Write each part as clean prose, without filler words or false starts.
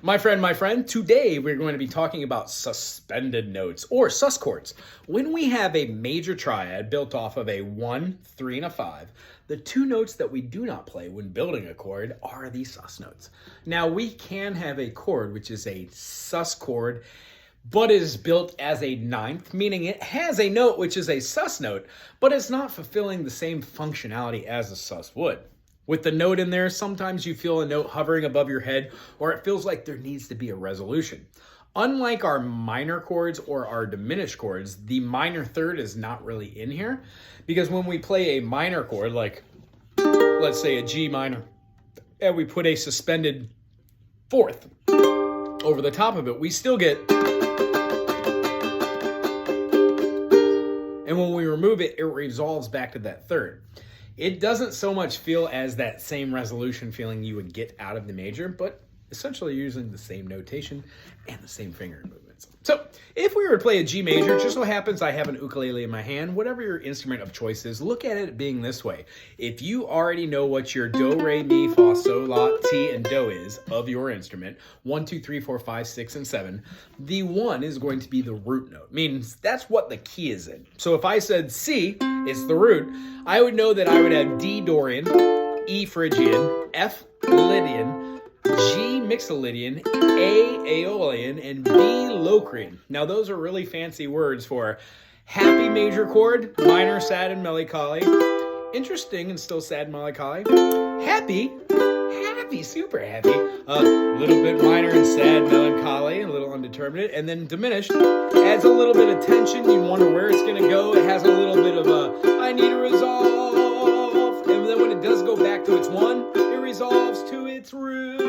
My friend, today we're going to be talking about suspended notes or sus chords. When we have a major triad built off of a 1, 3, and a 5, the two notes that we do not play when building a chord are the sus notes. Now, we can have a chord which is a sus chord, but is built as a ninth, meaning it has a note which is a sus note, but it's not fulfilling the same functionality as a sus would. With the note in there, sometimes you feel a note hovering above your head, or it feels like there needs to be a resolution. Unlike our minor chords or our diminished chords, the minor third is not really in here, because when we play a minor chord, like let's say a G minor, and we put a suspended fourth over the top of it, we still get, and when we remove it, it resolves back to that third. It doesn't so much feel as that same resolution feeling you would get out of the major, but essentially using the same notation and the same finger movements. So if we were to play a G major, it just so happens I have an ukulele in my hand. Whatever your instrument of choice is, look at it being this way. If you already know what your do, re, mi, fa, sol, la, ti, and do is of your instrument, 1, 2, 3, 4, 5, 6, and 7, the 1 is going to be the root note, means that's what the key is in. So if I said C is the root, I would know that I would have D Dorian, E Phrygian, F Lydian, G Mixolydian, A Aeolian, and B Locrian. Now those are really fancy words for happy major chord, minor, sad, and melancholy. Interesting and still sad and melancholy. Happy, super happy. A little bit minor and sad, melancholy, and a little undeterminate. And then diminished adds a little bit of tension. You wonder where it's going to go. It has a little bit of a, I need a resolve. And then when it does go back to its 1, it resolves to its root.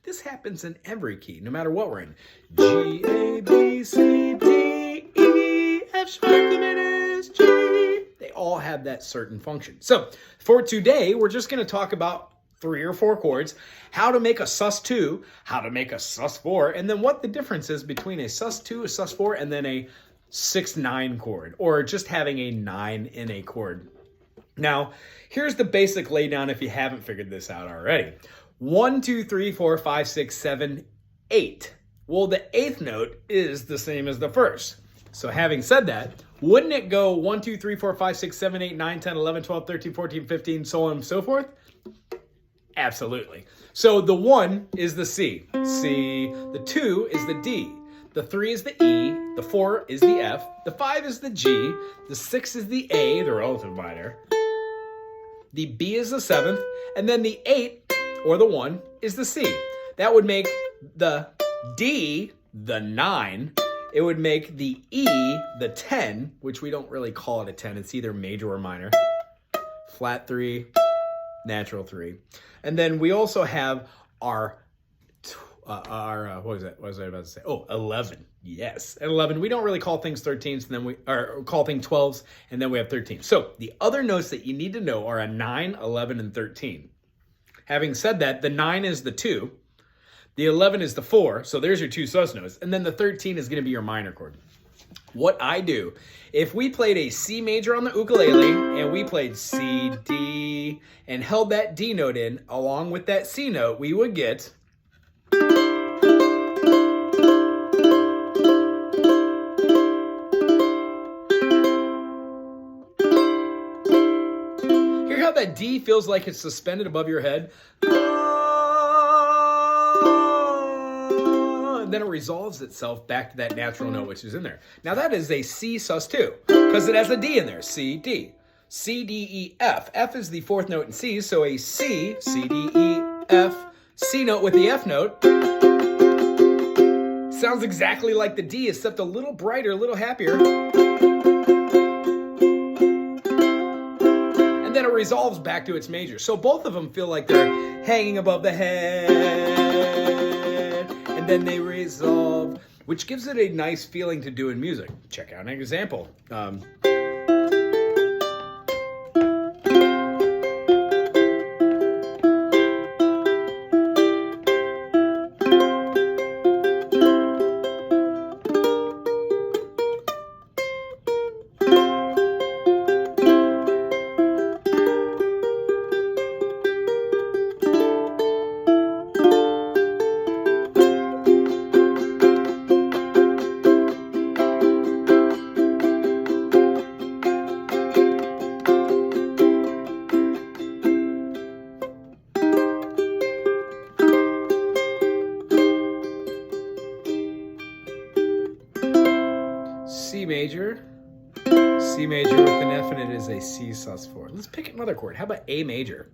This happens in every key, no matter what we're in. G, A, B, C, D, E, F sharp diminished, G. They all have that certain function. So for today, we're just going to talk about 3 or 4 chords, how to make a sus2, how to make a sus4, and then what the difference is between a sus2, a sus4, and then a 6-9 chord, or just having a 9 in a chord. Now, here's the basic laydown if you haven't figured this out already. 1, 2, 3, 4, 5, 6, 7, 8. Well, the 8th note is the same as the first. So having said that, wouldn't it go 1, 2, 3, 4, 5, 6, 7, 8, 9, 10, 11, 12, 13, 14, 15, so on and so forth? Absolutely. So the 1 is the C. C. The 2 is the D. The 3 is the E. The 4 is the F. The 5 is the G. The 6 is the A, the relative minor. The B is the 7th. And then the 8, or the 1, is the C. That would make the D the 9. It would make the E the 10, which we don't really call it a 10. It's either major or minor. Flat 3, natural 3. And then we also have our what was that? What was I about to say? Oh, 11. Yes, at 11. We don't really call things 13s, and then we call things 12s, and then we have 13. So the other notes that you need to know are a 9, 11, and 13. Having said that, the 9 is the 2, the 11 is the 4, so there's your 2 sus notes, and then the 13 is going to be your minor chord. What I do, if we played a C major on the ukulele and we played C, D, and held that D note in along with that C note, we would get... Hear how that D feels like it's suspended above your head? Then it resolves itself back to that natural note which is in there. Now that is a C sus2 because it has a D in there. C, D. C, D, E, F. F is the 4th note in C, so a C, C, D, E, F, C note with the F note sounds exactly like the D, except a little brighter, a little happier. And then it resolves back to its major. So both of them feel like they're hanging above the head. And then they resolve, which gives it a nice feeling to do in music. Check out an example. C major with an F, and it is a C sus4. Let's pick another chord. How about A major?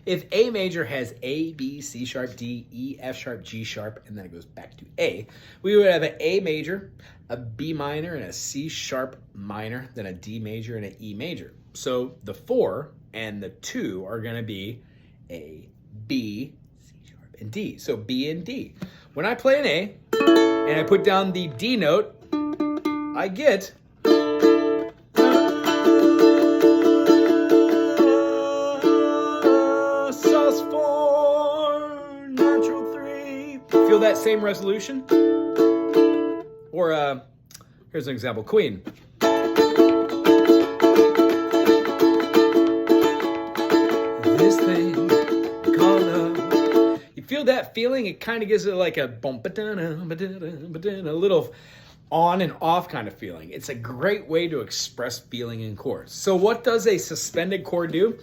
If A major has A, B, C sharp, D, E, F sharp, G sharp, and then it goes back to A, we would have an A major, a B minor, and a C sharp minor, then a D major and an E major. So the 4 and the 2 are going to be A, B, C sharp, and D. So B and D. When I play an A and I put down the D note, I get sus4, natural 3. Feel that same resolution? Or here's an example, Queen. This thing called love. You feel that feeling? It kind of gives it like a bump, a little on and off kind of feeling. It's a great way to express feeling in chords. So what does a suspended chord do?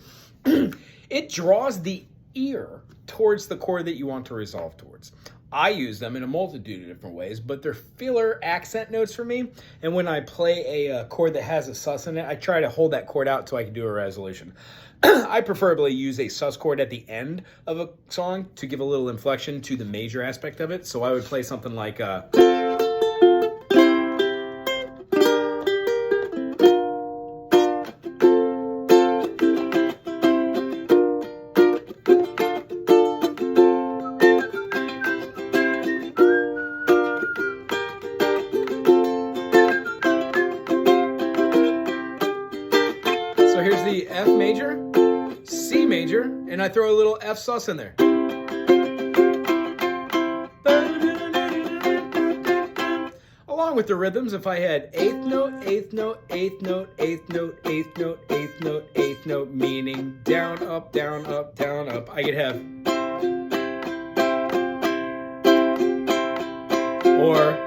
It draws the ear towards the chord that you want to resolve towards. I use them in a multitude of different ways, but they're filler accent notes for me. And when I play a chord that has a sus in it, I try to hold that chord out so I can do a resolution. I preferably use a sus chord at the end of a song to give a little inflection to the major aspect of it. So I would play something like so here's the F major, C major, and I throw a little F sus in there. Along with the rhythms, if I had eighth note, eighth note, eighth note, eighth note, eighth note, eighth note, eighth note, meaning down, up, down, up, down, up, I could have or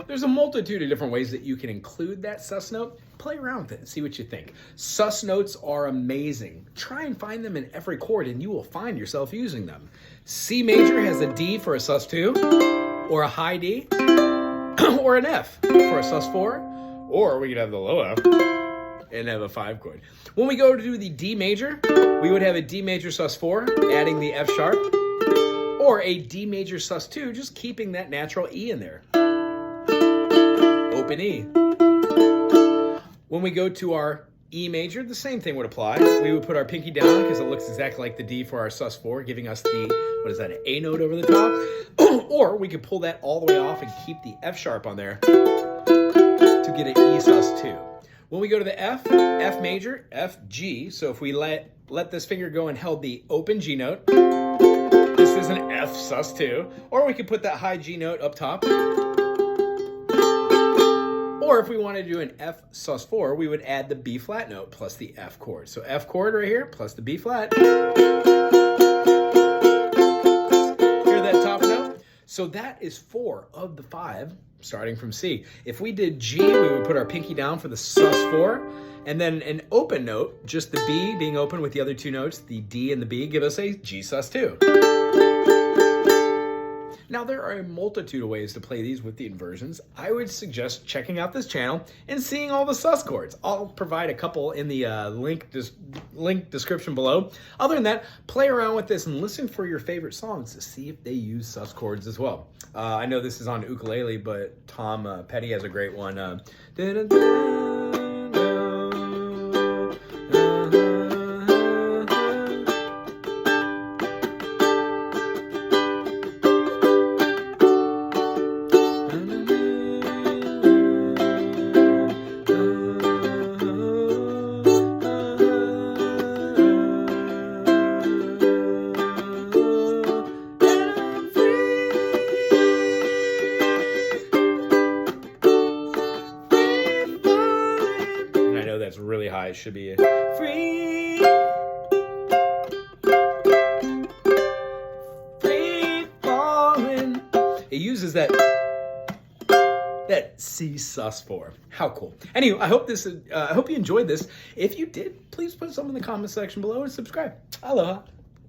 there's a multitude of different ways that you can include that sus note. Play around with it and see what you think. Sus notes are amazing. Try and find them in every chord and you will find yourself using them. C major has a D for a sus2, or a high D, or an F for a sus4, or we could have the low F and have a 5 chord. When we go to do the D major, we would have a D major sus4, adding the F sharp, or a D major sus2, just keeping that natural E in there. Open E. When we go to our E major, the same thing would apply. We would put our pinky down because it looks exactly like the D for our sus4, giving us the, what is that, an A note over the top? Or we could pull that all the way off and keep the F sharp on there to get an E sus2. When we go to the F, F major, F, G. So if we let this finger go and held the open G note, this is an F sus2. Or we could put that high G note up top. Or if we wanted to do an F sus4, we would add the B flat note plus the F chord. So F chord right here plus the B flat. Hear that top note? So that is 4 of the 5 starting from C. If we did G, we would put our pinky down for the sus4, and then an open note, just the B being open with the other 2 notes, the D and the B, give us a G sus2. Now, there are a multitude of ways to play these with the inversions. I would suggest checking out this channel and seeing all the sus chords. I'll provide a couple in the link description below. Other than that, play around with this and listen for your favorite songs to see if they use sus chords as well. I know this is on ukulele, but Tom Petty has a great one. That's really high. It should be free falling. It uses that C sus4. How cool. Anyway, I hope you enjoyed this. If you did, please put something in the comment section below and subscribe. Aloha.